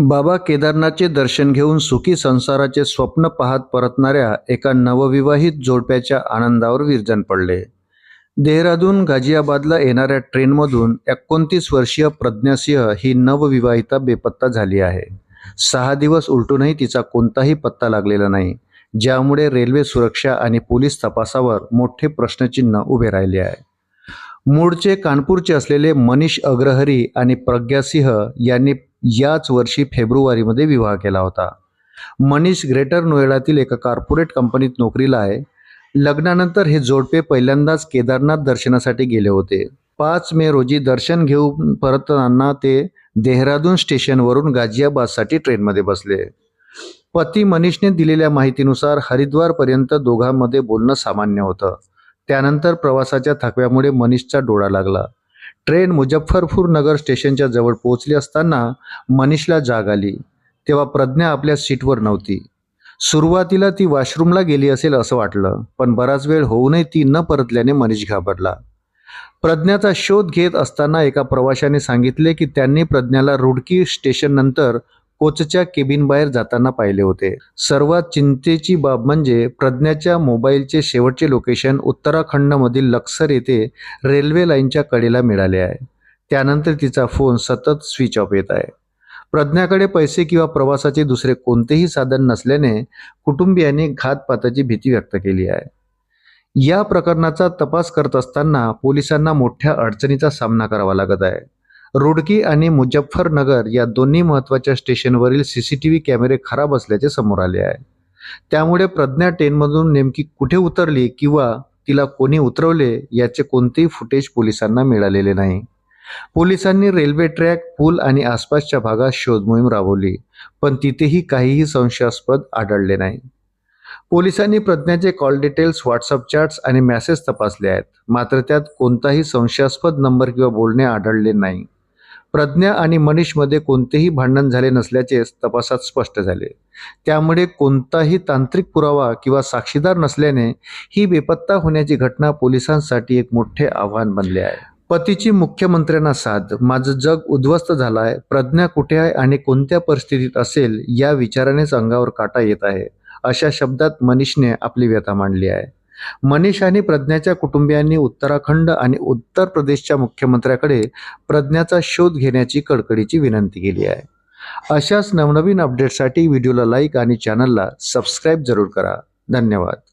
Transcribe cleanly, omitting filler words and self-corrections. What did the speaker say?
बाबा केदारनाथचे दर्शन घेऊन सुखी संसाराचे स्वप्न पाहत परतणाऱ्या एका नवविवाहित जोडप्याच्या आनंदावर विरजण पडले. देहरादून गाझियाबादला येणाऱ्या ट्रेनमधून 29 वर्षीय प्रज्ञा सिंह ही नवविवाहिता बेपत्ता झाली आहे. 6 दिवस उलटूनही तिचा कोणताही पत्ता लागलेला नाही, ज्यामुळे रेल्वे सुरक्षा आणि पोलीस तपासावर मोठे प्रश्नचिन्ह उभे राहिले आहे. मूळचे कानपूरचे असलेले मनीष अग्रहरी आणि प्रज्ञा सिंह यांनी याच वर्षी फेब्रुवारीमध्ये विवाह केला होता. मनीष ग्रेटर नोएडातील एका कॉर्पोरेट कंपनीत नोकरीला आहे. लग्नानंतर हे जोडपे पहिल्यांदाच केदारनाथ दर्शनासाठी गेले होते. 5 मे रोजी दर्शन घेऊन परतताना ते देहरादून स्टेशनवरून गाझियाबादसाठी ट्रेनमध्ये बसले. पती मनीषने दिलेल्या माहितीनुसार हरिद्वारपर्यंत दोघांमध्ये बोलणं सामान्य होतं. त्यानंतर प्रवासाच्या थकव्यामुळे मनीषचा डोळा लागला. ट्रेन मुझफ्फरपूर नगर स्टेशनच्या जवळ पोहोचली असताना मनीषला जाग आली. तेव्हा प्रज्ञा आपल्या सीटवर नव्हती. सुरुवातीला ती वॉशरूमला गेली असेल असं वाटलं, पण बराच वेळ होऊनही ती न परतल्याने मनीष घाबरला. प्रज्ञाचा शोध घेत असताना एका प्रवाशाने सांगितले की त्यांनी प्रज्ञाला रुडकी स्टेशननंतर कोचच्या केबिन बाहेर जाताना पाहिले होते. सर्वात चिंतेची बाब म्हणजे प्रज्ञाच्या मोबाईलचे शेवटचे लोकेशन उत्तराखंडमधील लक्सर येथे रेल्वे लाईनच्या कडेला मिळाले आहे. त्यानंतर तिचा फोन सतत स्विच ऑफ येत आहे. प्रज्ञाकडे पैसे किंवा प्रवासाचे दुसरे कोणतेही साधन नसल्याने कुटुंबियांनी घातपाताची भीती व्यक्त केली आहे. या प्रकरणाचा तपास करत असताना पोलिसांना मोठ्या अडचणीचा सामना करावा लागत आहे. रुडकी आणि मुझफ्फरनगर या दोन्ही महत्त्वाच्या स्टेशनवरील CCTV कॅमेरे खराब असल्याचे समोर आले आहे. त्यामुळे प्रज्ञा ट्रेनमधून नेमकी कुठे उतरली किंवा तिला कोणी उतरवले याचे कोणतेही फुटेज पोलिसांना मिळालेले नाही. पोलिसांनी रेल्वे ट्रॅक, पूल आणि आसपासच्या भागात शोध मोहीम राबवली, पण तिथेही काहीही संशयास्पद आढळले नाही. पोलिसांनी प्रज्ञाचे कॉल डिटेल्स, व्हॉट्सअप चॅट्स आणि मेसेज तपासले आहेत, मात्र त्यात कोणताही संशयास्पद नंबर किंवा बोलणे आढळले नाही. प्रज्ञा आणि मनीषमध्ये कोणतेही भांडण झाले नसल्याचे तपासात स्पष्ट झाले. त्यामुळे कोणताही तांत्रिक पुरावा किंवा साक्षीदार नसल्याने ही बेपत्ता होण्याची घटना पोलिसांसाठी एक मोठे आव्हान बनले आहे. पतीची मुख्यमंत्र्यांना साथ, माझं जग उद्ध्वस्त झालं आहे, प्रज्ञा कुठे आहे आणि कोणत्या परिस्थितीत असेल या विचारानेच अंगावर काटा येत आहे, अशा शब्दात मनीषने आपली व्यथा मांडली आहे. मनीष आणि प्रज्ञाच्या कुटुंबियांनी उत्तराखंड आणि उत्तर प्रदेशच्या मुख्यमंत्र्याकडे प्रज्ञाचा शोध घेण्याची कडकडीची विनंती केली आहे. अशाच नवनवीन अपडेट्ससाठी व्हिडिओला लाईक आणि चॅनलला सबस्क्राईब जरूर करा. धन्यवाद.